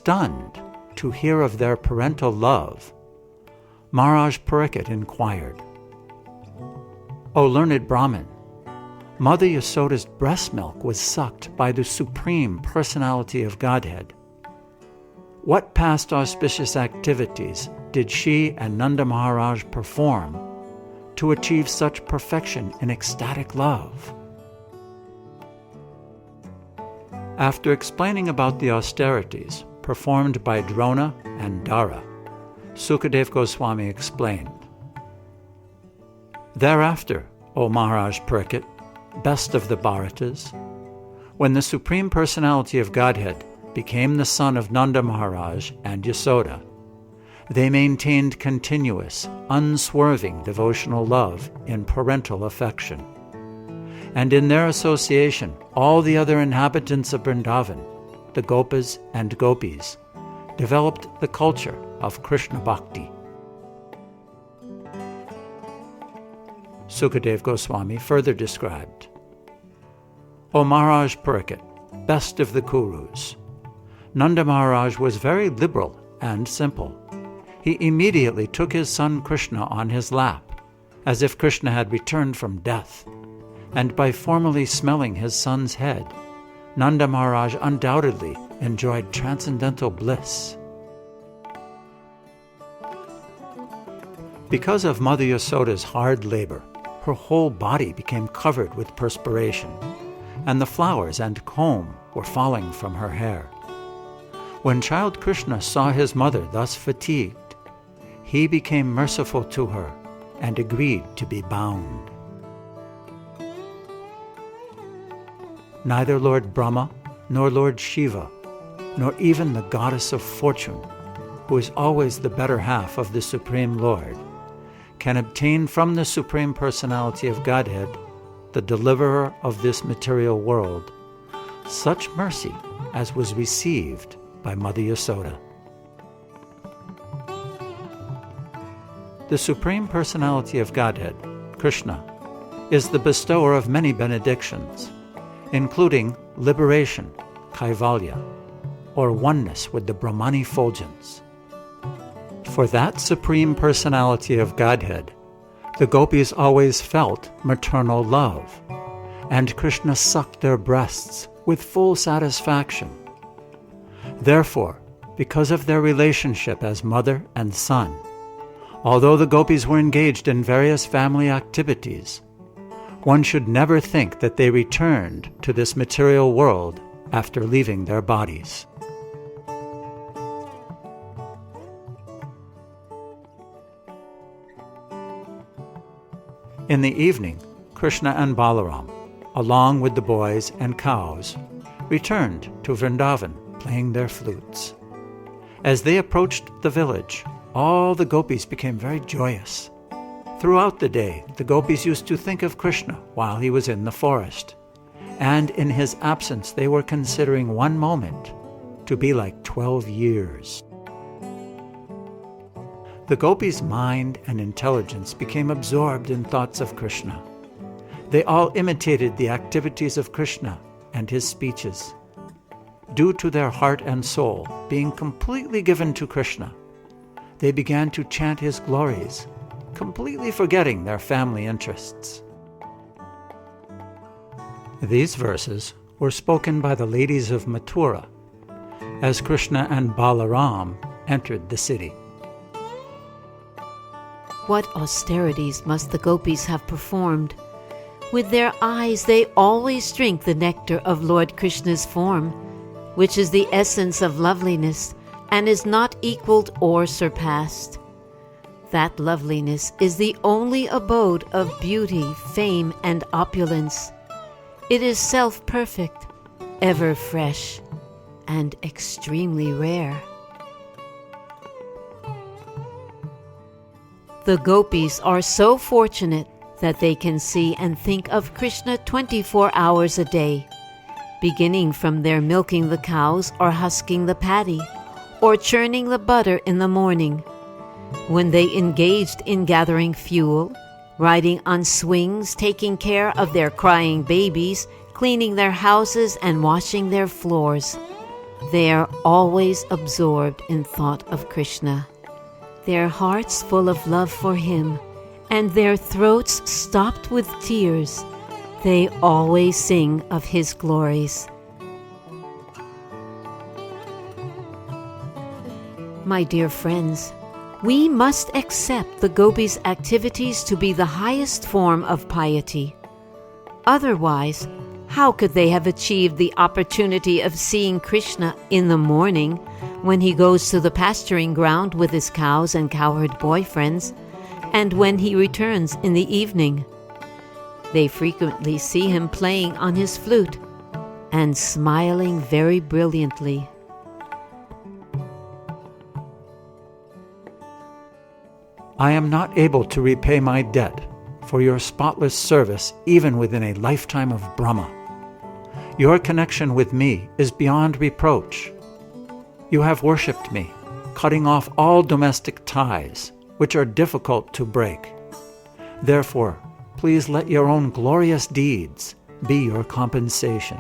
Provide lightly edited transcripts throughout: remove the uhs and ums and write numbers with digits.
stunned to hear of their parental love, Maharaj Parikshit inquired, "O learned Brahmin, Mother Yasoda's breast milk was sucked by the Supreme Personality of Godhead. What past auspicious activities did she and Nanda Maharaj perform to achieve such perfection in ecstatic love?" After explaining about the austerities performed by Drona and Dara, Sukadev Goswami explained, "Thereafter, O Maharaj Parikshit, best of the Bharatas, when the Supreme Personality of Godhead became the son of Nanda Maharaj and Yasoda, they maintained continuous, unswerving devotional love in parental affection. And in their association, all the other inhabitants of Vrindavan, the Gopas and Gopis, developed the culture of Krishna Bhakti." Sukadev Goswami further described, "O Maharaj Parikshit, best of the Kurus, Nanda Maharaj was very liberal and simple. He immediately took his son Krishna on his lap, as if Krishna had returned from death, and by formally smelling his son's head, Nanda Maharaj undoubtedly enjoyed transcendental bliss." Because of Mother Yasoda's hard labor, her whole body became covered with perspiration, and the flowers and comb were falling from her hair. When child Krishna saw his mother thus fatigued, he became merciful to her and agreed to be bound. Neither Lord Brahma, nor Lord Shiva, nor even the goddess of fortune, who is always the better half of the Supreme Lord, can obtain from the Supreme Personality of Godhead, the deliverer of this material world, such mercy as was received by Mother Yasoda. The Supreme Personality of Godhead, Krishna, is the bestower of many benedictions, including liberation, kaivalya, or oneness with the Brahman effulgence. For that Supreme Personality of Godhead, the gopis always felt maternal love, and Krishna sucked their breasts with full satisfaction. Therefore, because of their relationship as mother and son, although the gopis were engaged in various family activities, one should never think that they returned to this material world after leaving their bodies. In the evening, Krishna and Balaram, along with the boys and cows, returned to Vrindavan playing their flutes. As they approached the village, all the gopis became very joyous. Throughout the day, the gopis used to think of Krishna while he was in the forest, and in his absence they were considering one moment to be like 12 years. The gopis' mind and intelligence became absorbed in thoughts of Krishna. They all imitated the activities of Krishna and his speeches. Due to their heart and soul being completely given to Krishna, they began to chant his glories, completely forgetting their family interests. These verses were spoken by the ladies of Mathura as Krishna and Balaram entered the city. What austerities must the gopis have performed! With their eyes they always drink the nectar of Lord Krishna's form, which is the essence of loveliness and is not equaled or surpassed. That loveliness is the only abode of beauty, fame, and opulence. It is self-perfect, ever fresh, and extremely rare. The gopis are so fortunate that they can see and think of Krishna 24 hours a day, beginning from their milking the cows or husking the paddy, or churning the butter in the morning, when they engaged in gathering fuel, riding on swings, taking care of their crying babies, cleaning their houses and washing their floors, They are always absorbed in thought of Krishna, their hearts full of love for him, and their throats stopped with tears. They always sing of his glories. My dear friends, we must accept the gopis' activities to be the highest form of piety. Otherwise, how could they have achieved the opportunity of seeing Krishna in the morning when he goes to the pasturing ground with his cows and cowherd boyfriends, and when he returns in the evening? They frequently see him playing on his flute and smiling very brilliantly. I am not able to repay my debt for your spotless service even within a lifetime of Brahma. Your connection with me is beyond reproach. You have worshipped me, cutting off all domestic ties, which are difficult to break. Therefore, please let your own glorious deeds be your compensation.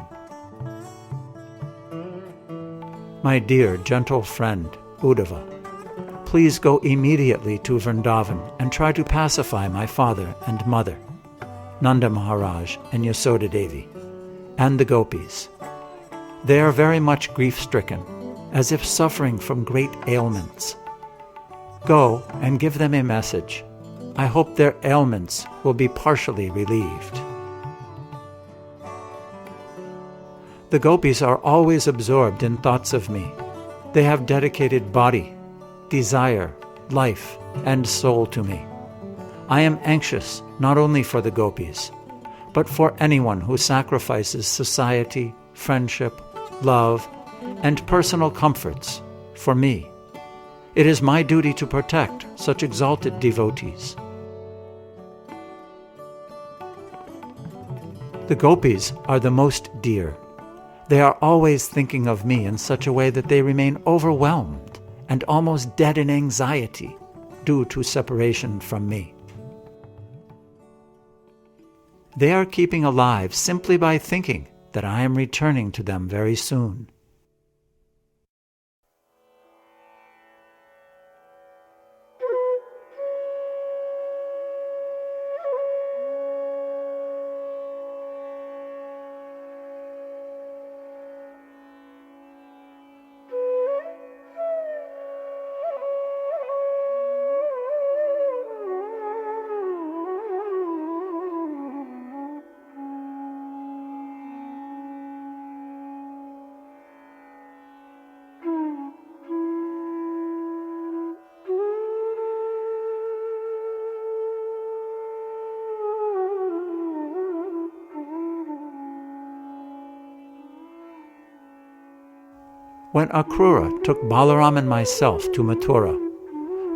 My dear, gentle friend, Uddhava, please go immediately to Vrindavan and try to pacify my father and mother, Nanda Maharaj and Yasoda Devi, and the gopis. They are very much grief-stricken, as if suffering from great ailments. Go and give them a message. I hope their ailments will be partially relieved. The gopis are always absorbed in thoughts of me. They have dedicated body, desire, life, and soul to me. I am anxious not only for the gopis, but for anyone who sacrifices society, friendship, love, and personal comforts for me. It is my duty to protect such exalted devotees. The gopis are the most dear. They are always thinking of me in such a way that they remain overwhelmed and almost dead in anxiety due to separation from me. They are keeping alive simply by thinking that I am returning to them very soon. When Akrura took Balaram and myself to Mathura,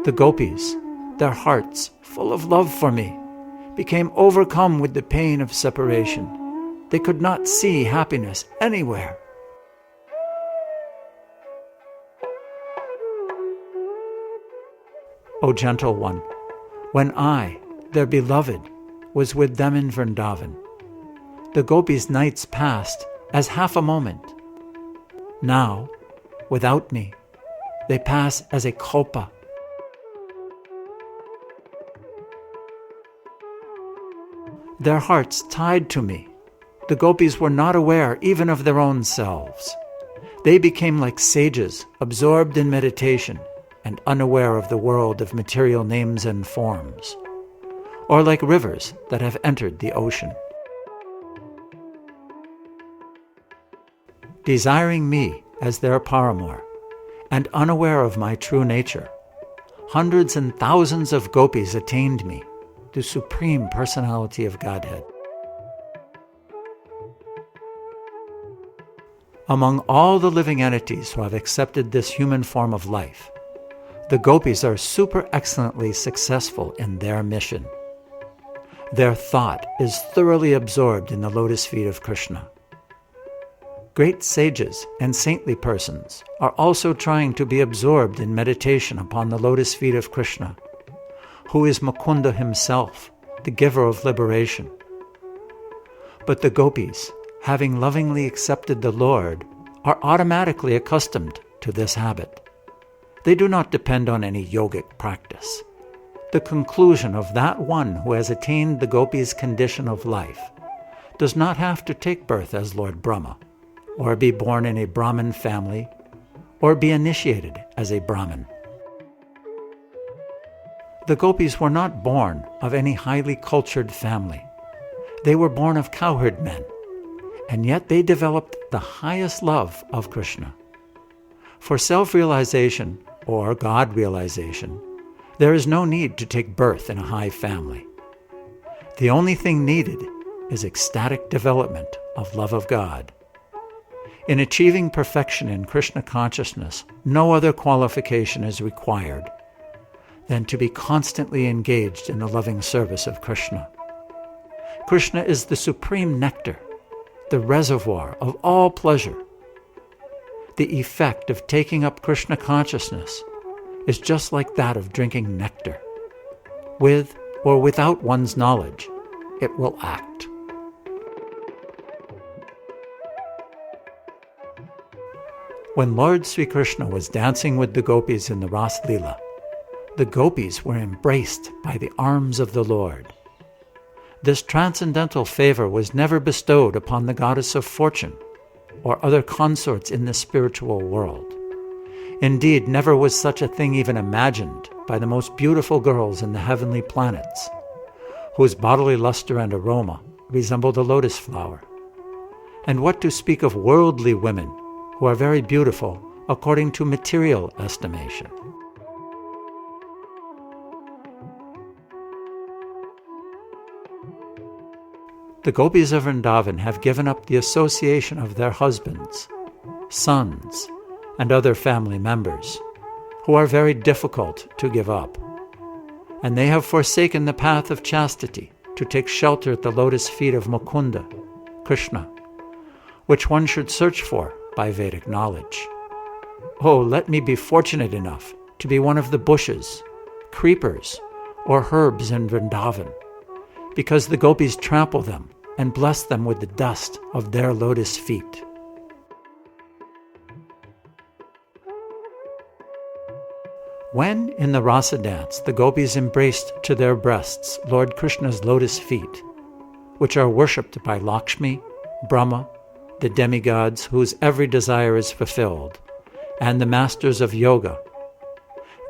the gopis, their hearts full of love for me, became overcome with the pain of separation. They could not see happiness anywhere. O gentle one, when I, their beloved, was with them in Vrindavan, the gopis' nights passed as half a moment. Now, without me, they pass as a kalpa. Their hearts tied to me, the gopis were not aware even of their own selves. They became like sages, absorbed in meditation and unaware of the world of material names and forms, or like rivers that have entered the ocean. Desiring me as their paramour, and unaware of my true nature, hundreds and thousands of gopis attained me, the Supreme Personality of Godhead. Among all the living entities who have accepted this human form of life, the gopis are super excellently successful in their mission. Their thought is thoroughly absorbed in the lotus feet of Krishna. Great sages and saintly persons are also trying to be absorbed in meditation upon the lotus feet of Krishna, who is Mukunda himself, the giver of liberation. But the gopis, having lovingly accepted the Lord, are automatically accustomed to this habit. They do not depend on any yogic practice. The conclusion of that one who has attained the gopis' condition of life does not have to take birth as Lord Brahma, or be born in a Brahmin family, or be initiated as a Brahmin. The gopis were not born of any highly cultured family. They were born of cowherd men, and yet they developed the highest love of Krishna. For self-realization or God realization, there is no need to take birth in a high family. The only thing needed is ecstatic development of love of God. In achieving perfection in Krishna consciousness, no other qualification is required than to be constantly engaged in the loving service of Krishna. Krishna is the supreme nectar, the reservoir of all pleasure. The effect of taking up Krishna consciousness is just like that of drinking nectar. With or without one's knowledge, it will act. When Lord Sri Krishna was dancing with the gopis in the Ras Leela, the gopis were embraced by the arms of the Lord. This transcendental favor was never bestowed upon the goddess of fortune or other consorts in the spiritual world. Indeed, never was such a thing even imagined by the most beautiful girls in the heavenly planets, whose bodily luster and aroma resembled a lotus flower. And what to speak of worldly women, who are very beautiful according to material estimation. The gopis of Vrindavan have given up the association of their husbands, sons, and other family members, who are very difficult to give up. And they have forsaken the path of chastity to take shelter at the lotus feet of Mukunda, Krishna, which one should search for by Vedic knowledge. Oh, let me be fortunate enough to be one of the bushes, creepers, or herbs in Vrindavan, because the gopis trample them and bless them with the dust of their lotus feet. When, in the rasa dance, the gopis embraced to their breasts Lord Krishna's lotus feet, which are worshipped by Lakshmi, Brahma, the demigods whose every desire is fulfilled, and the masters of yoga,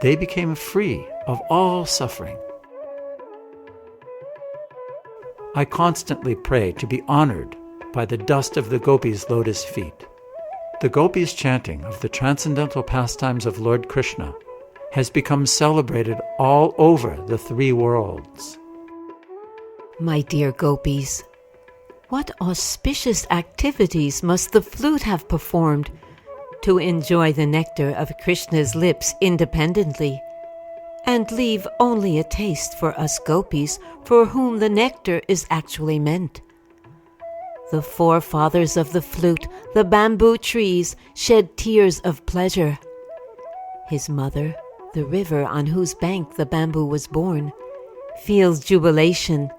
they became free of all suffering. I constantly pray to be honored by the dust of the gopis' lotus feet. The gopis' chanting of the transcendental pastimes of Lord Krishna has become celebrated all over the three worlds. My dear gopis, what auspicious activities must the flute have performed to enjoy the nectar of Krishna's lips independently, and leave only a taste for us gopis for whom the nectar is actually meant. The forefathers of the flute, the bamboo trees, shed tears of pleasure. His mother, the river on whose bank the bamboo was born, feels jubilation,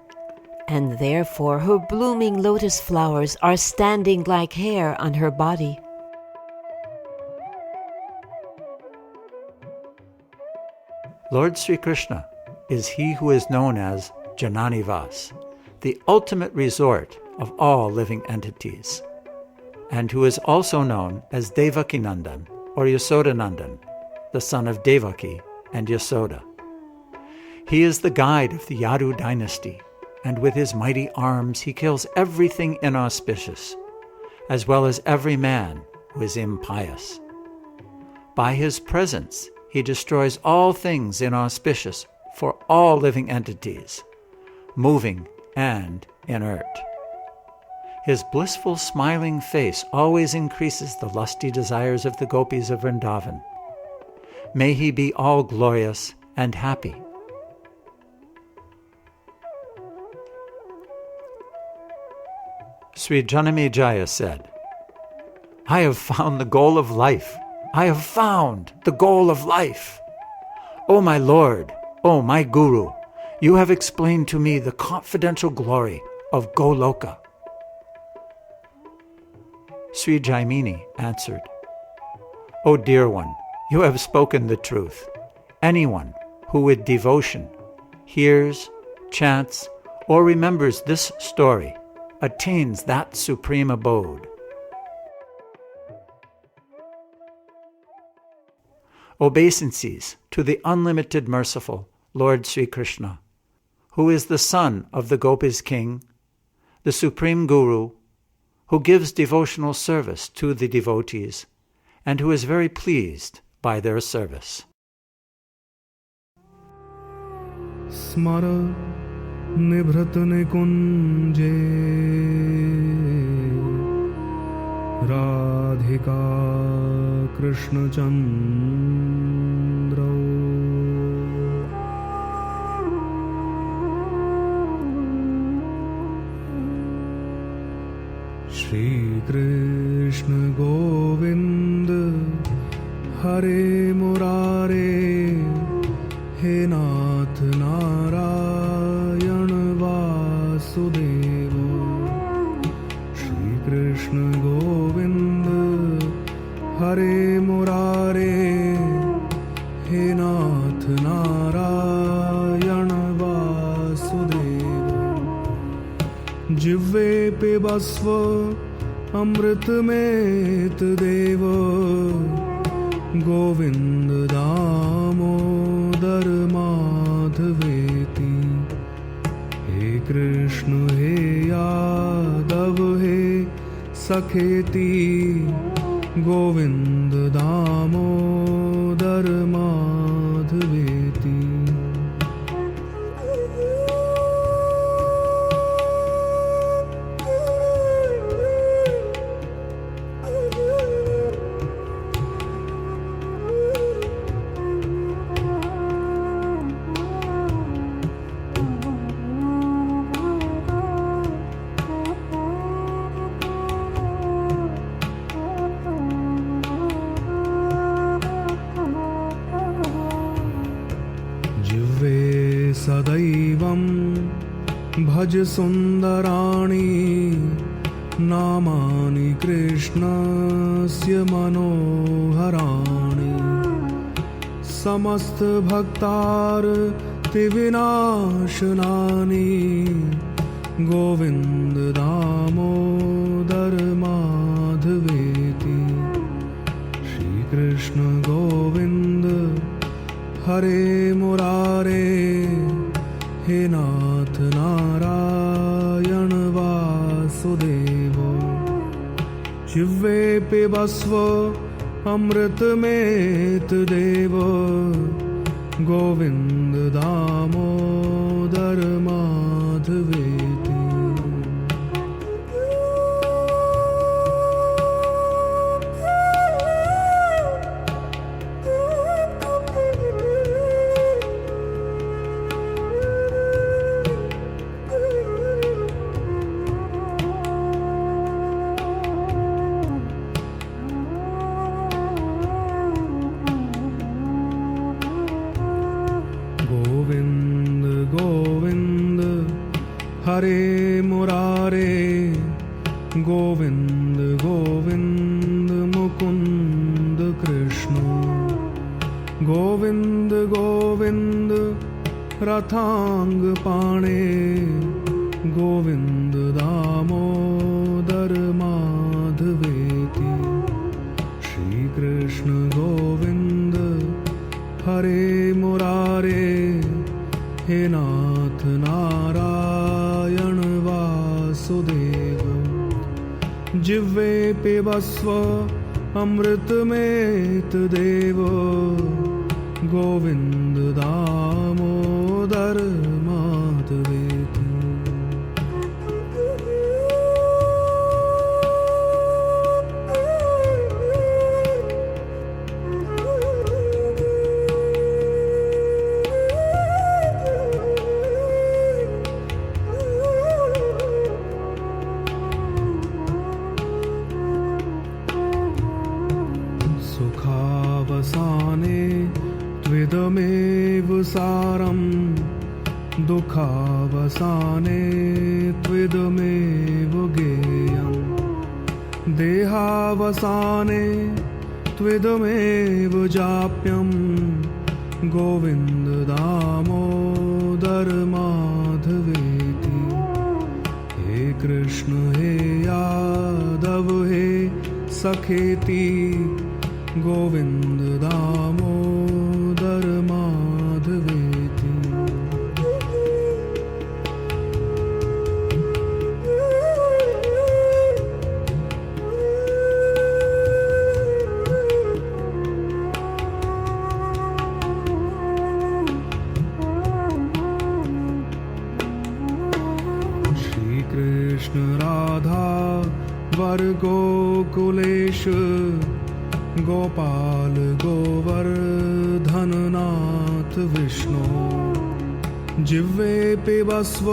and therefore her blooming lotus flowers are standing like hair on her body. Lord Sri Krishna is he who is known as Jananivas, the ultimate resort of all living entities, and who is also known as Devakinandan or Yasodanandan, the son of Devaki and Yasoda. He is the guide of the Yadu dynasty, and with his mighty arms he kills everything inauspicious, as well as every man who is impious. By his presence, he destroys all things inauspicious for all living entities, moving and inert. His blissful smiling face always increases the lusty desires of the gopis of Vrindavan. May he be all glorious and happy. Sri Janame Jaya said, "I have found the goal of life. I have found the goal of life. O my Lord, O my Guru, you have explained to me the confidential glory of Goloka." Sri Jaimini answered, O dear one, you have spoken the truth. Anyone who with devotion hears, chants, or remembers this story attains that supreme abode. Obeisances to the unlimited merciful Lord Sri Krishna, who is the son of the Gopis King, the Supreme Guru, who gives devotional service to the devotees, and who is very pleased by their service. Smara nibhrat nikunje Radhika Krishna Chandra Shri Krishna Govind Hare Murare He Nath Narayan Vasudeva Shri Krishna Govind Hare Murare He Nath Narayan Vasudeva Jivve pe basva Amrit met deva Govind Damodar Madhaveti He Krishna He Yadav He Sakheti Govind Damodar Madhaveti Sadaivam Bhaj Sundarani Namani Krishnasya Manoharani Samast Bhaktar Tivinashanani Govind Damodar Madhaveti Shri Krishna Govind Hare Murare He Nath Narayan Vasudeva Jivve pe basva Amrit met deva Govind Damodar Madhaveti Hare Murare Govind Govind Mukund Krishna Govind Govind Rathang Pane Govind Damodar Madhaveti Shri Krishna Govind Hare Murare He Nath Narayan Vasudeva Jivve pe basva Amrit met deva Govind Damodar Madhaveti Tvidamev saram Dukhavasane Tvidamev geyam देहावसाने त्विदमेव जाप्यं Govind Damodar माधवेति। हे कृष्ण हे यादव हे सखेति गोविन्द दामोदर माधवेति। श्रीकृष्ण राधा वर गोकुलेश गोपाल गोवर्धननाथ विष्णु जिह्वे पिबस्व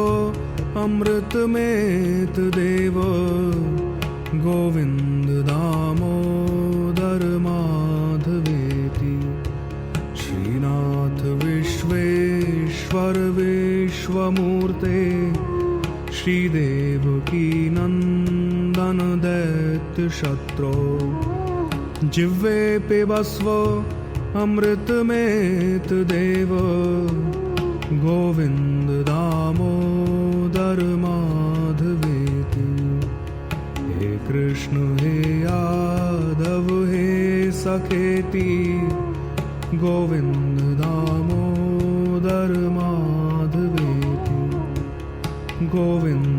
अमृतमेत देव गोविन्द दामोदर माधवेति। श्रीनाथ विश्वेश्वर विश्वमूर्ते श्रीदेवकी नन्दन दैत्य शत्रो जिह्वे पिबस्व अमृतमेत देव गोविन्द दामोदर माधवेति। हे कृष्ण हे यादव हे सखेति गोविन्द दामोदर माधवेति गोविन्द